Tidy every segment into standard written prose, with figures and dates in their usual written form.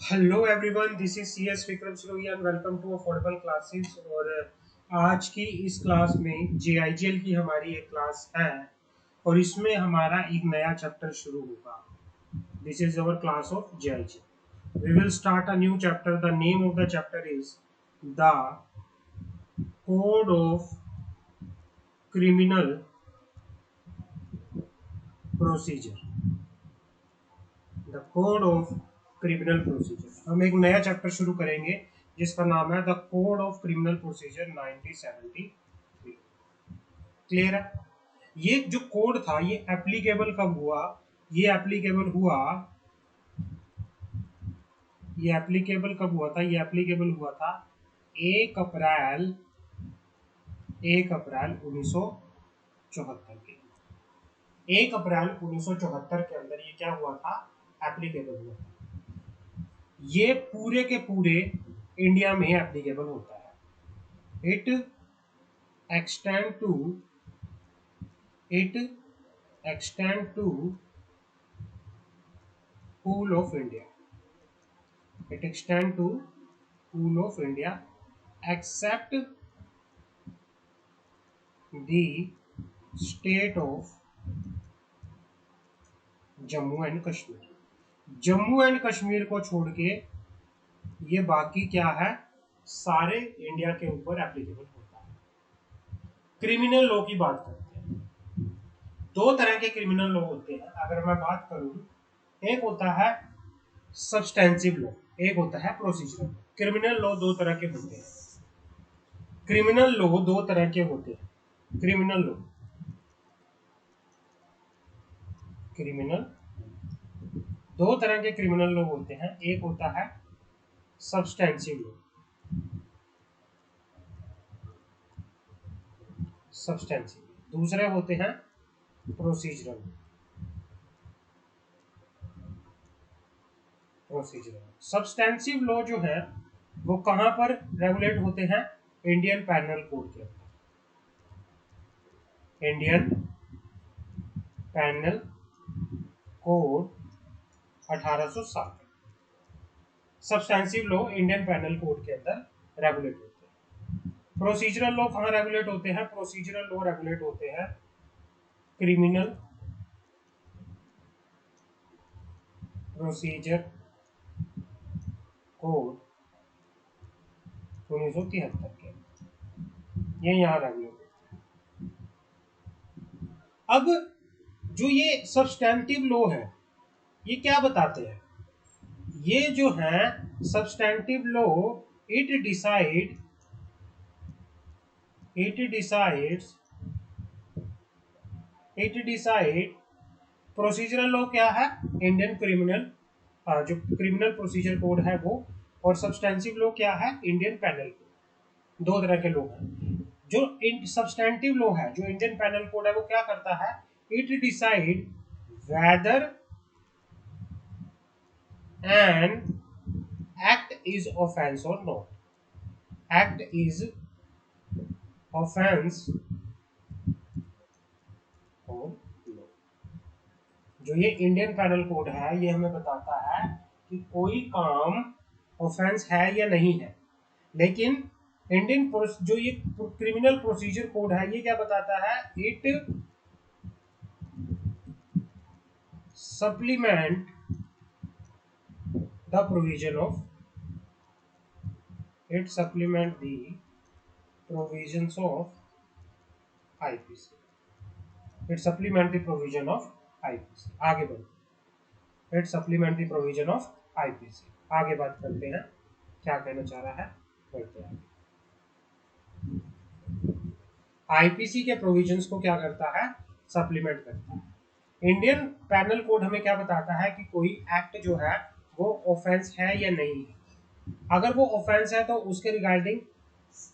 Hello everyone, this is C S Vikram Sirohi and welcome to affordable classes. और आज की इस क्लास में JIGL की हमारी एक क्लास है और इसमें हमारा एक नया चैप्टर शुरू होगा। This is our class of JIGL। We will start a new chapter. The name of the chapter is the code of criminal procedure. The code of criminal procedure. हम एक नया चैप्टर शुरू करेंगे जिसका नाम है the code of criminal procedure 1973। Clear है? ये जो कोड था ये एप्लीकेबल कब हुआ? ये एप्लीकेबल हुआ ये एप्लीकेबल कब हुआ था? ये एप्लीकेबल हुआ था 1 अप्रैल 1974 के। 1 अप्रैल 1974 के अंदर ये क्या हुआ था? एप्लीकेबल हुआ था। ये पूरे के पूरे इंडिया में एप्लीकेबल होता है। Extend to it extend to whole of India. It extend to whole of India except the state of Jammu and Kashmir. Jammu and Kashmir को छोड़ के ये बाकी क्या है, सारे इंडिया के ऊपर एप्लीकेबल होता है। क्रिमिनल लॉ की बात करते हैं। दो तरह के क्रिमिनल लॉ होते हैं। अगर मैं बात करूं, एक होता है सब्सटेंसिव लॉ, एक होता है प्रोसीजरल। क्रिमिनल लॉ दो तरह के होते हैं। क्रिमिनल लॉ दो तरह के होते हैं। क्रिमिनल दो तरह के क्रिमिनल लॉ होते हैं। एक होता है सब्सटेंसिव लॉ, दूसरे होते हैं प्रोसीजरल। सब्सटेंसिव लॉ जो है वो कहां पर रेगुलेट होते हैं? इंडियन पैनल कोड के अंदर। Indian panel code 1860। Substantive law Indian panel code के अंदर रेगुलेट होते हैं। प्रोसीजरल लॉ कहां रेगुलेट होते हैं? प्रोसीजरल लॉ रेगुलेट होते हैं क्रिमिनल प्रोसीजर कोड 1973 के, ये यहाँ रेगुलेट होते हैं। अब जो ये सब्सटेंटिव लॉ है ये क्या बताते हैं? ये जो है substantive law, it decide procedural law क्या है? इंडियन क्रिमिनल जो क्रिमिनल प्रोसीजर कोड है वो, और सब्सटेंसिव लॉ क्या है? Indian panel code. दो तरह के लॉ हैं। जो सब्सटेंटिव लॉ है, जो इंडियन पैनल कोड है, वो क्या करता है? It decide whether an act is offence और नॉट। एक्ट इज ऑफेंस और नो। जो ये इंडियन पैनल कोड है ये हमें बताता है कि कोई काम ऑफेंस है या नहीं है। लेकिन इंडियन जो ये क्रिमिनल प्रोसीजर कोड है ये क्या बताता है? It supplement the provision of it supplement the provisions of IPC। it supplement the provision of IPC। आगे बढ़ो। it supplement the provision of IPC। आगे बात करते हैं क्या कहना चाह रहा है, बढ़ते हैं। आईपीसी के प्रोविजंस को क्या करता है? सप्लीमेंट करता है। इंडियन पैनल कोड हमें क्या बताता है कि कोई एक्ट जो है वो ऑफेंस है या नहीं है। अगर वो ऑफेंस है तो उसके रिगार्डिंग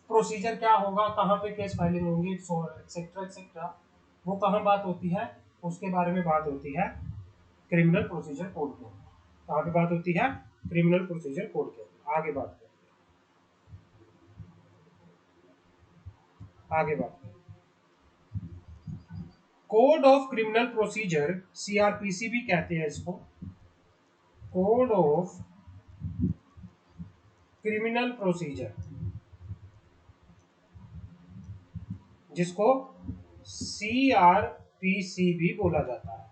प्रोसीजर क्या होगा, कहाँ पे केस फाइलिंग होंगी, एक्सेट्रा एक्सेट्रा, वो कहाँ बात होती है, उसके बारे में बात होती है क्रिमिनल प्रोसीजर कोड के। कहाँ पे बात होती है? क्रिमिनल प्रोसीजर कोड के। आगे बात करते हैं, आगे बात करते हैं। Code of criminal procedure, CRPC भी कहते हैं इसको। कोड ऑफ क्रिमिनल प्रोसीजर, जिसको CRPC भी बोला जाता है।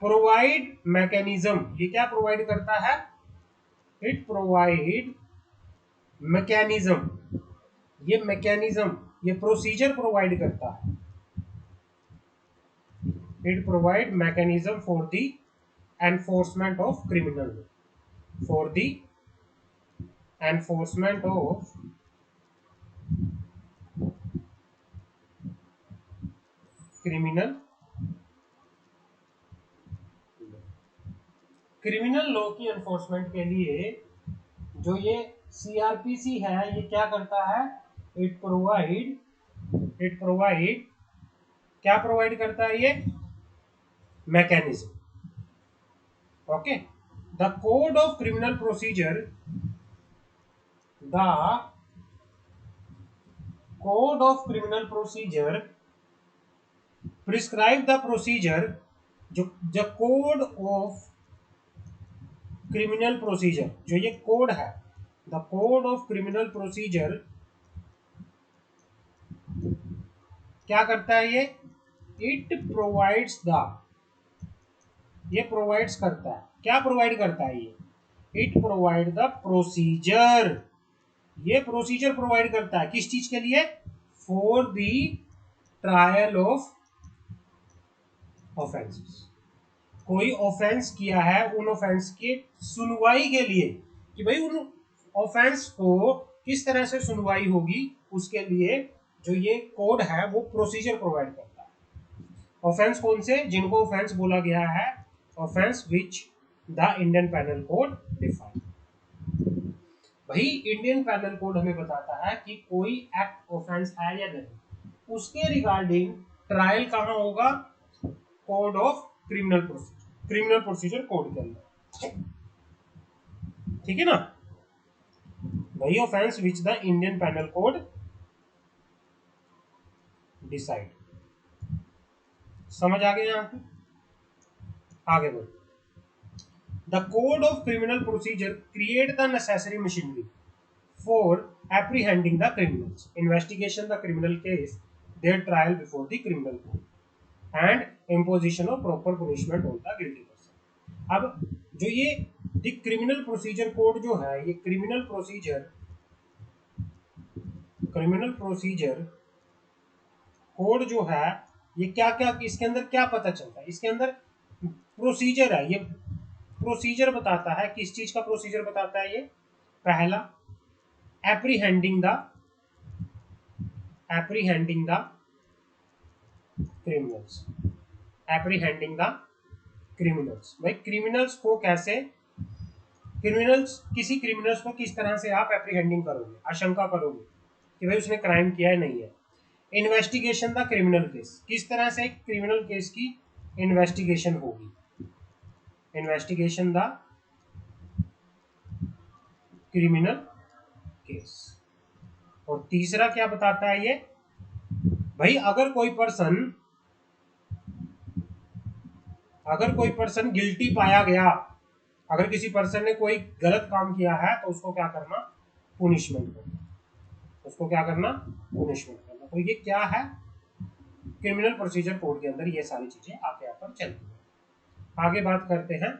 प्रोवाइड मैकेनिज्म, ये क्या प्रोवाइड करता है? इट प्रोवाइड मैकेनिज्म, ये मैकेनिज्म, ये प्रोसीजर प्रोवाइड करता है। It provide mechanism for the enforcement of criminal law, for the enforcement of criminal law की एनफोर्समेंट के लिए जो ये CRPC है, ये क्या करता है? इट प्रोवाइड क्या प्रोवाइड करता है? ये mechanism. Okay, the code of criminal procedure, the code of criminal procedure prescribe the procedure, जो the code of criminal procedure, जो ये कोड है, the code of criminal procedure क्या करता है? ये इट प्रोवाइड्स द, ये प्रोवाइड्स करता है, क्या प्रोवाइड करता है? ये इट प्रोवाइड द प्रोसीजर, ये प्रोसीजर प्रोवाइड करता है किस चीज के लिए? For the trial of offences, कोई ऑफेंस किया है, उन ऑफेंस की सुनवाई के लिए, कि भाई उन ऑफेंस को किस तरह से सुनवाई होगी, उसके लिए जो ये कोड है वो प्रोसीजर प्रोवाइड करता है। ऑफेंस कौन से? जिनको ऑफेंस बोला गया है, offence which the Indian panel code define. भाई इंडियन पैनल कोड हमें बताता है कि कोई एक्ट ऑफेंस है या नहीं, उसके रिगार्डिंग ट्रायल कहाँ होगा? Code of criminal procedure code के अंदर, ठीक है ना? वही offence which the Indian panel code decide. समझ आ गया यहाँ पे? आगे बढ़ो। The code of criminal procedure create the necessary machinery for apprehending the criminals, investigation the criminal case, their trial before the criminal court, and imposition of proper punishment on the guilty person। अब जो ये the criminal procedure code जो है, ये criminal procedure code जो है, ये क्या क्या इसके अंदर क्या पता चलता है? इसके अंदर प्रोसीजर है, ये प्रोसीजर बताता है। किस चीज का प्रोसीजर बताता है? ये पहला, एप्रीहेंडिंग द क्रिमिनल्स, एप्रीहेंडिंग द क्रिमिनल्स। भाई क्रिमिनल्स को कैसे, किसी क्रिमिनल्स को किस तरह से आप एप्रीहेंडिंग करोगे, आशंका करोगे कि भाई उसने क्राइम किया है नहीं है। इन्वेस्टिगेशन द क्रिमिनल केस, किस तरह से क्रिमिनल केस की इन्वेस्टिगेशन होगी, इन्वेस्टिगेशन द क्रिमिनल केस। और तीसरा क्या बताता है ये? भाई अगर कोई पर्सन गिल्टी पाया गया, अगर किसी पर्सन ने कोई गलत काम किया है, तो उसको क्या करना? पुनिशमेंट करना, उसको क्या करना? पुनिशमेंट करना। तो ये क्या है? क्रिमिनल प्रोसीजर कोड के अंदर ये सारी चीजें आगे यहाँ पर चलती हैं। आगे बात करते हैं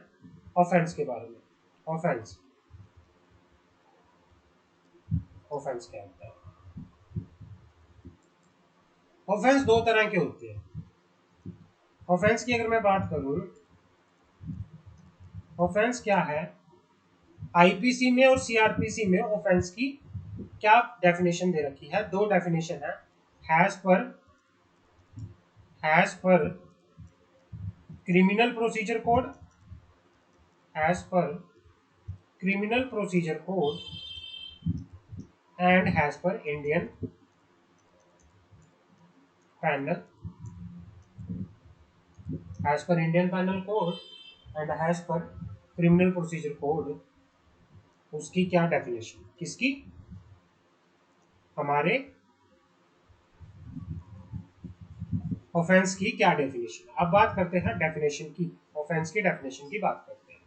ऑफेंस के बारे में। ऑफेंस क्या होता है? ऑफेंस दो तरह के होते हैं। ऑफेंस की अगर मैं बात करूं, ऑफेंस क्या है, आईपीसी में और सीआरपीसी में ऑफेंस की क्या डेफिनेशन दे रखी है? दो डेफिनेशन है। As per criminal procedure code, as पर criminal procedure code and as per Indian penal, as per Indian Penal Code and as per criminal procedure code, उसकी क्या डेफिनेशन? किसकी? हमारे ऑफेंस की क्या डेफिनेशन? अब बात करते हैं डेफिनेशन की, ऑफेंस की डेफिनेशन की बात करते हैं।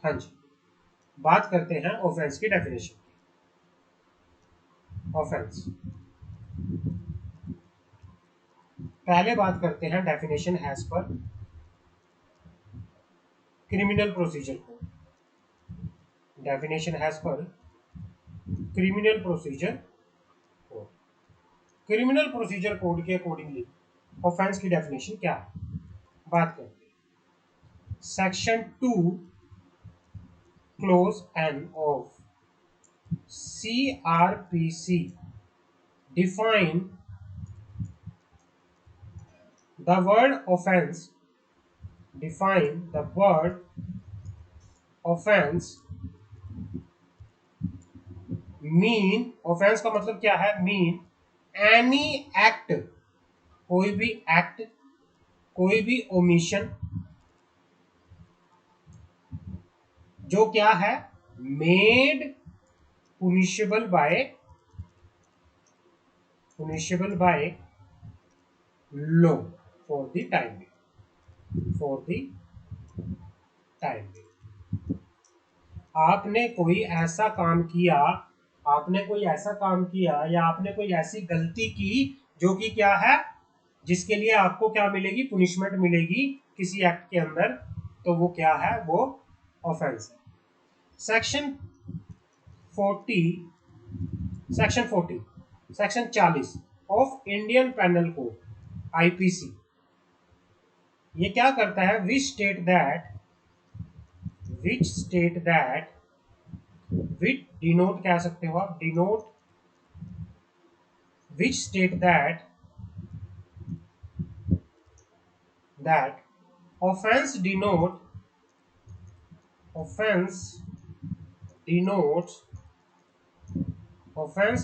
हाँ जी, बात करते हैं ऑफेंस की डेफिनेशन की। ऑफेंस, पहले बात करते हैं डेफिनेशन एज पर criminal procedure code. Definition as पर criminal procedure code. Criminal procedure code के अकॉर्डिंगली ऑफेंस की डेफिनेशन क्या है, बात करते हैं। Section 2 clause N of CRPC define the word offense, define the word offense mean, offense का मतलब क्या है, mean any act, कोई भी एक्ट, कोई भी ओमिशन जो क्या है, made punishable by law for the time being, for the time being। आपने कोई ऐसा काम किया, आपने कोई ऐसा काम किया या आपने कोई ऐसी गलती की जो कि क्या है, जिसके लिए आपको क्या मिलेगी, पुनिशमेंट मिलेगी किसी एक्ट के अंदर, तो वो क्या है, वो ऑफेंस है। Section 40 of Indian penal code IPC, ये क्या करता है, which state that which denote कह सकते हो आप, denote which state that offense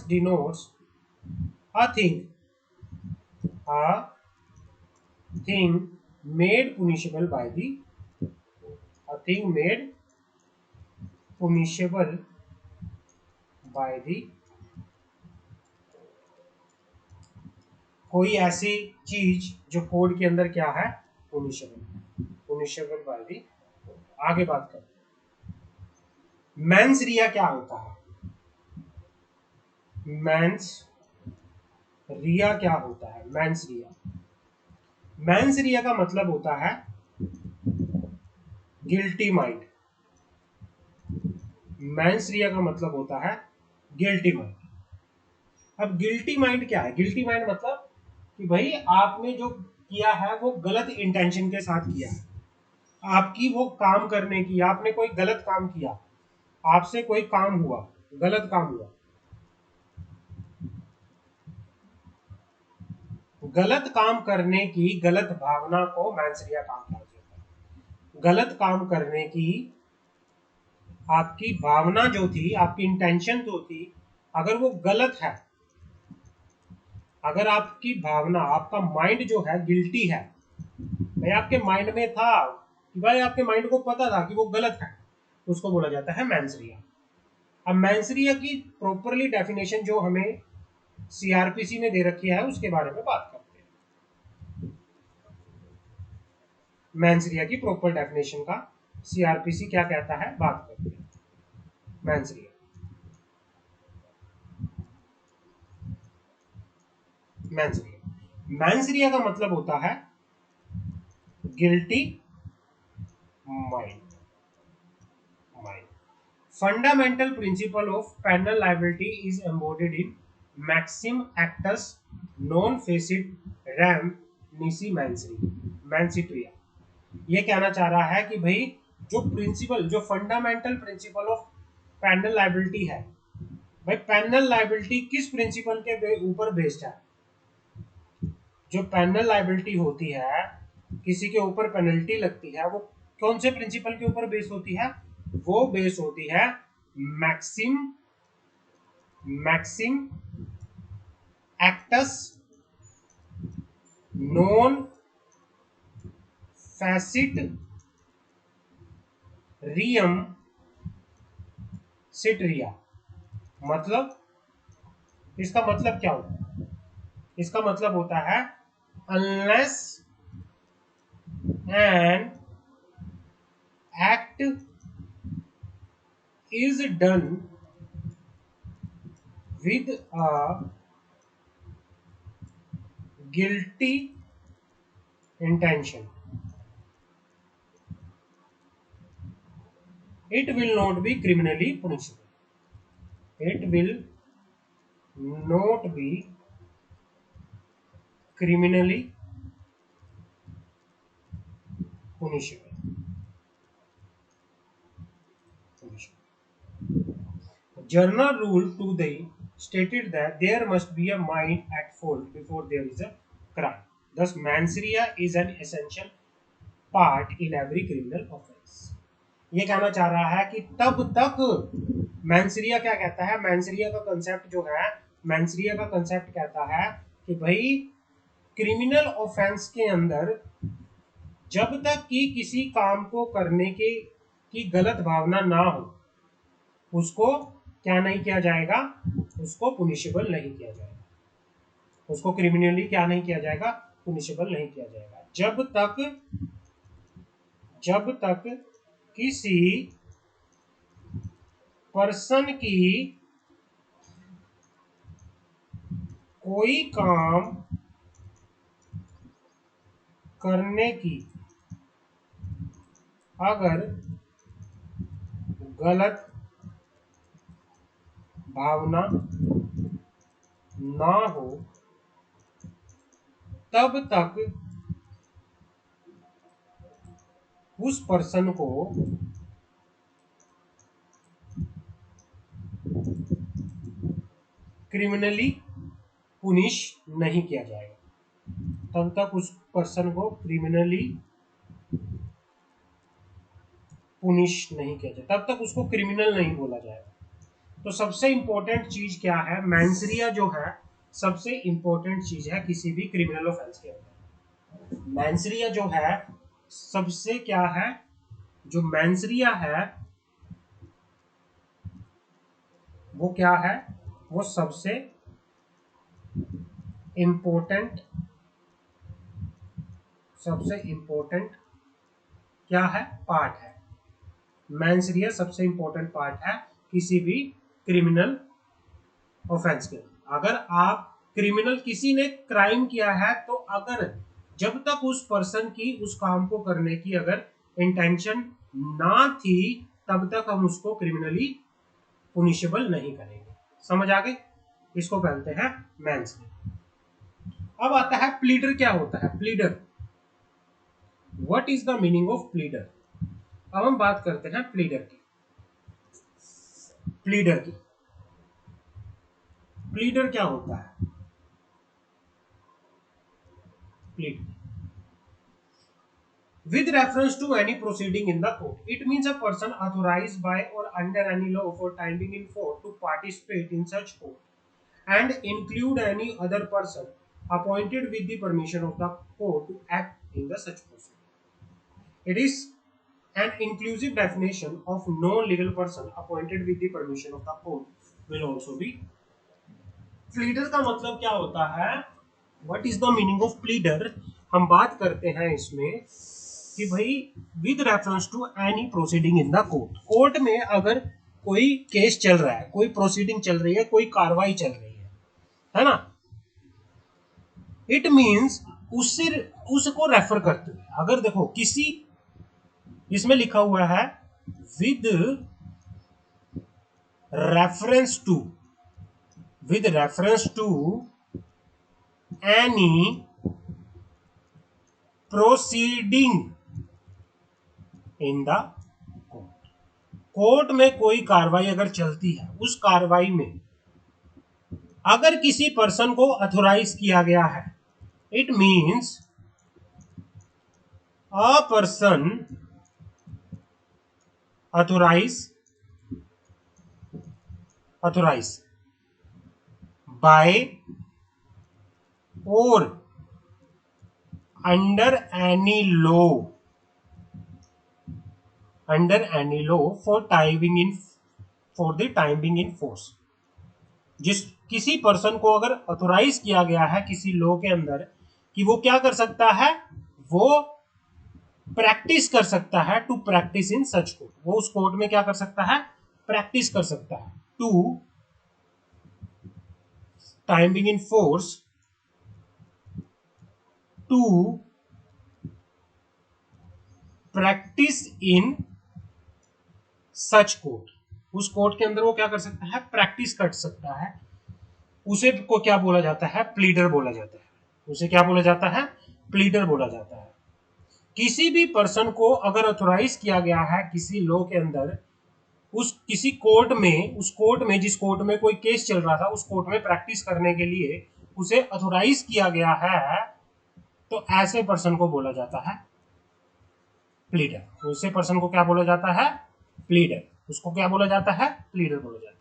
denotes a thing made punishable by the कोई ऐसी चीज जो कोड के अंदर क्या है, पुनिशेबल बाय दी। आगे बात करते हैं, मेंस रिया क्या होता है, मेंस रिया क्या होता है, मेंस रिया का मतलब होता है गिल्टी माइंड। मेंस रिया का मतलब होता है गिल्टी माइंड। अब गिल्टी माइंड क्या है, गिल्टी माइंड मतलब कि भाई आपने जो किया है वो गलत इंटेंशन के साथ किया है, आपकी वो काम करने की, आपने कोई गलत काम किया, आपसे कोई काम हुआ, गलत काम हुआ, गलत काम करने की गलत भावना को मैंसरिया काम कहा जाता है। गलत काम करने की आपकी भावना जो थी, आपकी इंटेंशन जो थी, अगर वो गलत है, अगर आपकी भावना, आपका माइंड जो है गिल्टी है, भाई आपके माइंड में था कि भाई आपके माइंड को पता था कि वो गलत है, उसको बोला जाता है मैंसरिया। अब मैंसरिया की प्रॉपरली डेफिनेशन जो हमें सीआरपीसी में दे रखी है उसके बारे में बात करते हैं। मैंसरिया की प्रॉपर डेफिनेशन का सीआरपीसी क्या कहता है, बात करते हैं। मैंसरिया का मतलब होता है guilty mind. Fundamental principle of penal liability is embodied in Maxim Actus non facit rem nisi mansitria। ये कहना चाह रहा है कि भाई जो प्रिंसिपल, जो fundamental principle of penal liability है, भाई पेनल लाइबिलिटी किस प्रिंसिपल के ऊपर बेस्ड है, जो पेनल लाइबिलिटी होती है, किसी के ऊपर पेनल्टी लगती है, वो कौन से प्रिंसिपल के ऊपर बेस होती है, वो बेस होती है मैक्सिम एक्टस नॉन फैसिट रियम सिटरिया। मतलब इसका मतलब क्या होता है, इसका मतलब होता है unless an act is done with a guilty intention, it will not be criminally punishable. It will not be criminally punishable. Journal Rule 2 stated that there must be a mind at fault before there is a crime. Thus, manslaughter is an essential part in every criminal offense. ये कहना चाह रहा है कि तब तक मैंसरिया क्या कहता है, मैंसरिया का कंसेप्ट जो है, मैंसरिया का कंसेप्ट कहता है कि भाई क्रिमिनल ऑफेंस के अंदर जब तक कि किसी काम को करने की गलत भावना ना हो, उसको क्या नहीं किया जाएगा, उसको पुनिशेबल नहीं किया जाएगा, उसको क्रिमिनली क्या नहीं किया जाएगा, पुनिशेबल नहीं किया जाएगा। जब तक किसी पर्सन की कोई काम करने की अगर गलत भावना ना हो, तब तक उस पर्सन को क्रिमिनली पुनिश नहीं किया जाएगा, तब तक उस पर्सन को क्रिमिनली पुनिश नहीं किया जाए, तब तक उसको क्रिमिनल नहीं बोला जाएगा। तो सबसे इंपॉर्टेंट चीज क्या है, मैंसरिया जो है सबसे इंपॉर्टेंट चीज है किसी भी क्रिमिनल ऑफेंस के अंदर। मैंसरिया जो है सबसे क्या है, जो मैंसरिया है वो क्या है, वो सबसे इंपॉर्टेंट क्या है, पार्ट है। मैंसरिया सबसे इंपॉर्टेंट पार्ट है किसी भी क्रिमिनल ऑफेंस के। अगर आप क्रिमिनल, किसी ने क्राइम किया है, तो अगर जब तक उस पर्सन की उस काम को करने की अगर इंटेंशन ना थी, तब तक हम उसको क्रिमिनली पुनिशेबल नहीं करेंगे। समझ आ गई? इसको कहते हैं मैंसरिया। अब आता है प्लीडर। क्या होता है pleader? What is the meaning of pleader? अब हम बात करते हैं प्लीडर की। प्लीडर क्या होता है? Pleader with reference to any proceeding in the court, it means a person authorized by or under any law for time being in force to participate in such court and include any other person appointed with the permission of the court to act in the such proceeding. It is an inclusive definition of non-legal person appointed with the permission of the court will also be. Pleader का मतलब क्या होता है? What is the meaning of pleader? हम बात करते हैं इसमें कि भाई with reference to any proceeding in the court, court में अगर कोई केस चल रहा है, कोई प्रोसीडिंग चल रही है, कोई कार्रवाई चल रही है ना, इट मींस उसको रेफर करते हुए, अगर देखो किसी इसमें लिखा हुआ है with reference to any proceeding in the court में कोई कार्रवाई अगर चलती है, उस कार्रवाई में अगर किसी पर्सन को अथोराइज किया गया है, it means a person authorise by or under any law for the time being in force. जिस किसी पर्सन को अगर ऑथोराइज किया गया है किसी लॉ के अंदर कि वो क्या कर सकता है, वो प्रैक्टिस कर सकता है, to practice in such court, वो उस कोर्ट में क्या कर सकता है, प्रैक्टिस कर सकता है, to time being in force to practice in such court, उस कोर्ट के अंदर वो क्या कर सकता है, प्रैक्टिस कर सकता है, उसे को क्या बोला जाता है, प्लीडर बोला जाता है, उसे क्या बोला जाता है, प्लीडर बोला जाता है। किसी भी पर्सन को अगर ऑथोराइज किया गया है किसी लॉ के अंदर, उस किसी कोर्ट में, उस कोर्ट में जिस कोर्ट में कोई केस चल रहा था उस कोर्ट में प्रैक्टिस करने के लिए उसे ऑथोराइज किया गया है, तो ऐसे पर्सन को बोला जाता है प्लीडर। उसे पर्सन को क्या बोला जाता है, प्लीडर, उसको क्या बोला जाता है, प्लीडर बोला जाता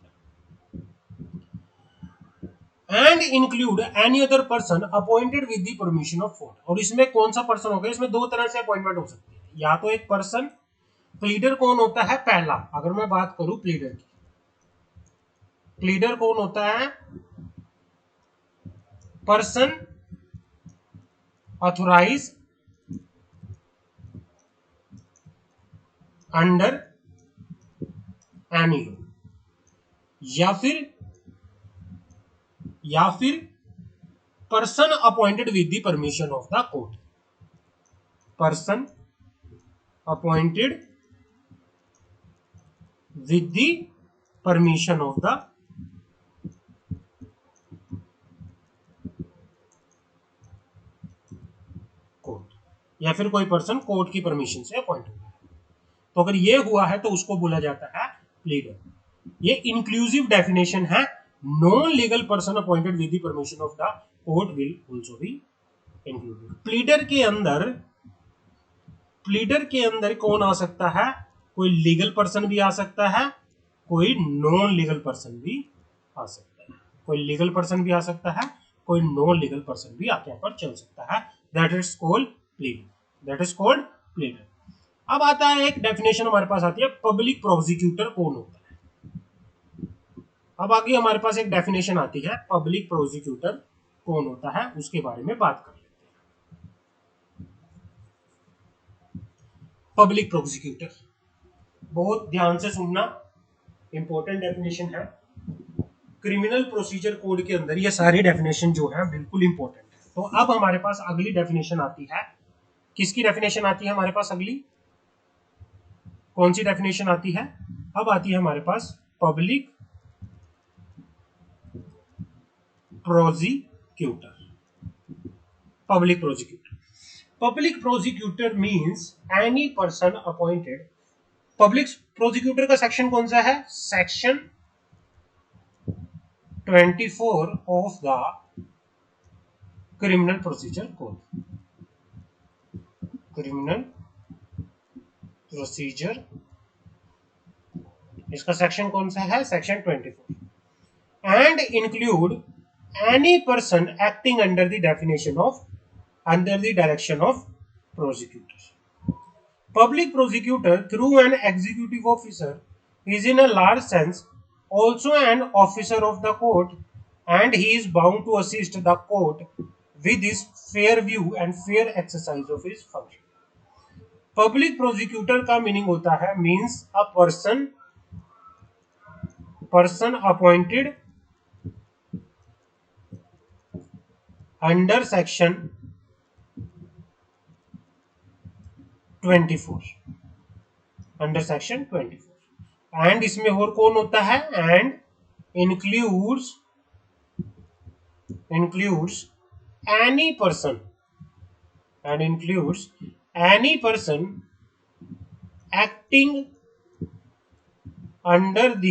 है। And include any other person appointed with the permission of court, और इसमें कौन सा पर्सन होगा, इसमें दो तरह से अपॉइंटमेंट हो सकती है, या तो एक पर्सन, प्लीडर कौन होता है, पहला अगर मैं बात करूं प्लीडर की, प्लीडर कौन होता है, person authorise under any law, या फिर person appointed with the permission of the court, person appointed with the permission of the court, या फिर कोई पर्सन कोर्ट की परमिशन से अपॉइंट हुआ है, तो अगर ये हुआ है तो उसको बोला जाता है प्लीडर। ये इंक्लूसिव डेफिनेशन है, non legal person appointed with the permission of the court will also be included. Pleader के अंदर कौन आ सकता है, कोई लीगल पर्सन भी आ सकता है, कोई नॉन लीगल पर्सन भी आ सकता है, कोई लीगल पर्सन भी आ सकता है, कोई नॉन लीगल पर्सन भी आके यहाँ पर चल सकता है, that is called pleader, that is called pleader. अब आता है एक डेफिनेशन हमारे पास आती है, पब्लिक प्रोसिक्यूटर कौन होता है। अब आगे हमारे पास एक डेफिनेशन आती है, पब्लिक प्रोसिक्यूटर कौन होता है, उसके बारे में बात कर लेते हैं। पब्लिक प्रोसिक्यूटर, बहुत ध्यान से सुनना, इंपॉर्टेंट डेफिनेशन है, क्रिमिनल प्रोसीजर कोड के अंदर ये सारी डेफिनेशन जो है बिल्कुल इंपॉर्टेंट है। तो अब हमारे पास अगली डेफिनेशन आती है, किसकी डेफिनेशन आती है हमारे पास अगली, कौन सी डेफिनेशन आती है, अब आती है हमारे पास public prosecutor. Public prosecutor, public prosecutor means any person appointed, public prosecutor का सेक्शन कौन सा है, section 24 of the criminal procedure code, criminal procedure, इसका सेक्शन कौन सा है, section 24, and include any person acting under the definition of, under the direction of prosecutor. Public prosecutor through an executive officer is in a large sense also an officer of the court, and he is bound to assist the court with his fair view and fair exercise of his function. Public prosecutor का meaning होता है, means a person appointed under section 24, under section 24, and इसमें और कौन होता है, and includes any person, and includes any person acting under the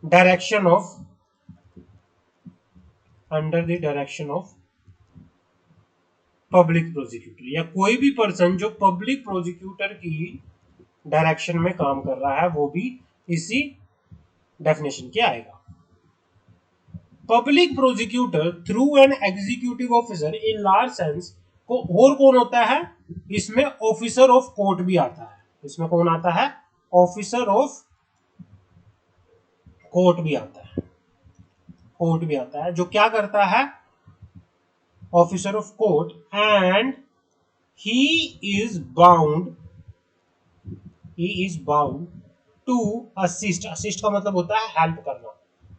direction of public prosecutor, या कोई भी पर्सन जो पब्लिक प्रोसिक्यूटर की डायरेक्शन में काम कर रहा है वो भी इसी डेफिनेशन के आएगा। Public prosecutor through an executive officer in large sense को और कौन होता है, इसमें ऑफिसर ऑफ कोर्ट भी आता है, इसमें कौन आता है, ऑफिसर ऑफ कोर्ट भी आता है, कोर्ट भी आता है, जो क्या करता है, officer of court and he is bound to assist का मतलब होता है हेल्प करना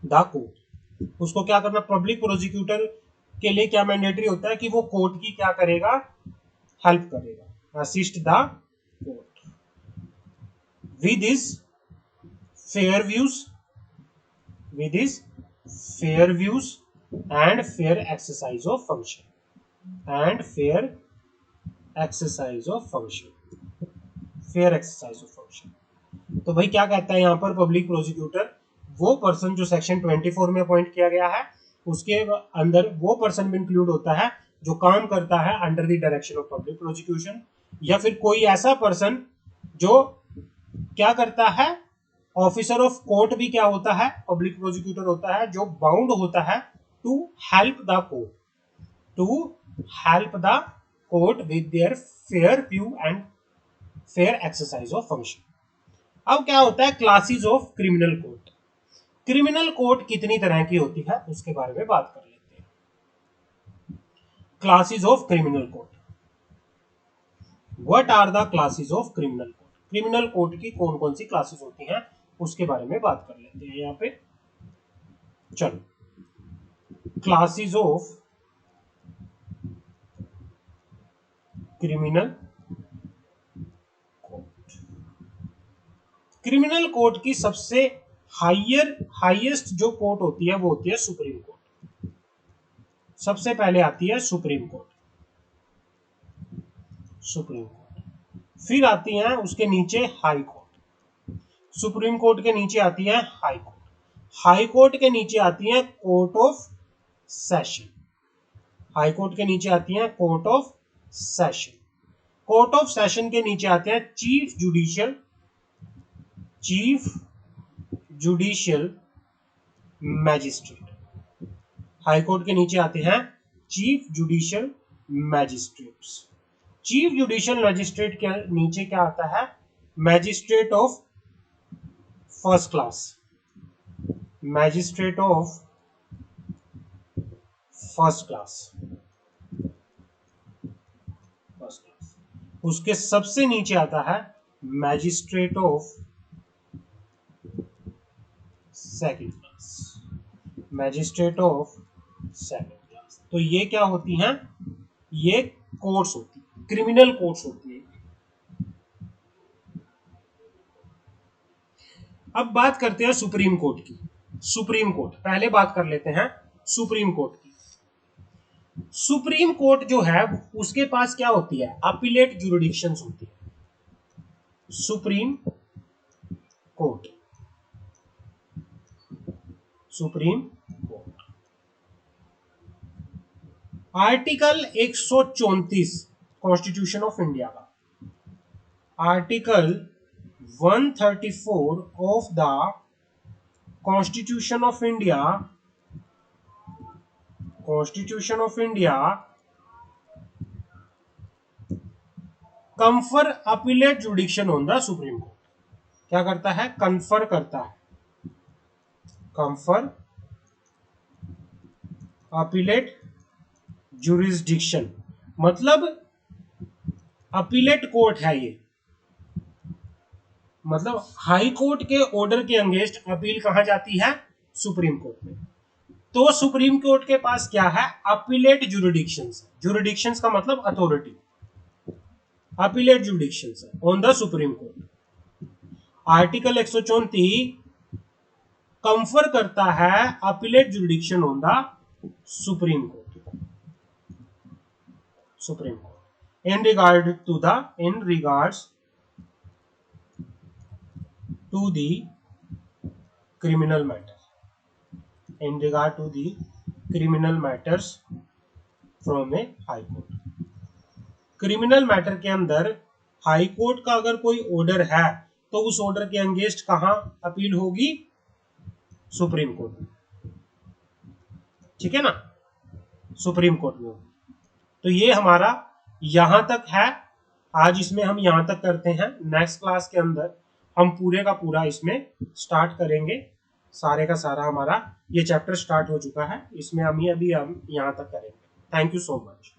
द कोर्ट। उसको क्या करना, पब्लिक प्रोसिक्यूटर के लिए क्या मैंडेटरी होता है कि वो कोर्ट की क्या करेगा, हेल्प करेगा, assist the court with his fair views and fair exercise of function तो भाई क्या कहता है यहाँ पर पब्लिक प्रोसिक्यूटर, वो पर्सन जो सेक्शन 24 में अपॉइंट किया गया है उसके अंदर वो पर्सन भी इंक्लूड होता है जो काम करता है under the direction of public prosecution, या फिर कोई ऐसा पर्सन जो क्या करता है, ऑफिसर ऑफ कोर्ट भी क्या होता है, पब्लिक प्रोसिक्यूटर होता है, जो बाउंड होता है to help the court with their fair view and fair exercise of function. अब क्या होता है classes of criminal court. Criminal court कितनी तरह की होती है उसके बारे में बात कर लेते हैं। Classes of criminal court, what are the classes of criminal court. Criminal court की कौन कौन सी क्लासेस होती हैं उसके बारे में बात कर लेते हैं यहाँ पे। चलो, क्लासेस ऑफ क्रिमिनल कोर्ट की सबसे हाईएस्ट जो कोर्ट होती है वो होती है सुप्रीम कोर्ट। सबसे पहले आती है सुप्रीम कोर्ट, फिर आती है उसके नीचे हाई कोर्ट, सुप्रीम कोर्ट के नीचे आती है हाई कोर्ट के नीचे आती है court of session, high court के नीचे आती है कोर्ट ऑफ सेशन के नीचे आते हैं chief judicial magistrate, high court के नीचे आते हैं chief judicial magistrates. Chief judicial magistrate के नीचे क्या आता है, मैजिस्ट्रेट ऑफ फर्स्ट क्लास, उसके सबसे नीचे आता है मैजिस्ट्रेट ऑफ सेकंड क्लास। तो ये क्या होती हैं, ये कोर्ट्स होती है, क्रिमिनल कोर्ट्स होती है। अब बात करते हैं सुप्रीम कोर्ट की। पहले बात कर लेते हैं सुप्रीम कोर्ट की। सुप्रीम कोर्ट जो है उसके पास क्या होती है, अपीलेट जुरिडिक्शंस होती है। Supreme court article 134 constitution of India का, article 134 of the constitution of India confer appellate jurisdiction on the supreme court. क्या करता है, कंफर करता है, कंफर अपीलेट जुरिस्डिक्शन, मतलब अपीलेट कोर्ट है ये, मतलब हाई कोर्ट के ऑर्डर के अगेंस्ट अपील कहां जाती है, सुप्रीम कोर्ट में। तो सुप्रीम कोर्ट के पास क्या है, अपीलेट जुरिडिक्शंस का मतलब authority, appellate jurisdictions on the supreme court. Article 134 confer करता है appellate jurisdiction on the supreme court in regards to the criminal matters from a high court। Criminal matter के अंदर high court का अगर कोई order है तो उस ऑर्डर के अगेंस्ट कहां अपील होगी, सुप्रीम कोर्ट में, ठीक है ना, सुप्रीम कोर्ट में होगी। तो ये हमारा यहां तक है, आज इसमें हम यहां तक करते हैं। नेक्स्ट क्लास के अंदर हम पूरे का पूरा इसमें स्टार्ट करेंगे, सारे का सारा हमारा ये चैप्टर स्टार्ट हो चुका है, इसमें हम अभी यहां तक करेंगे। Thank you so much.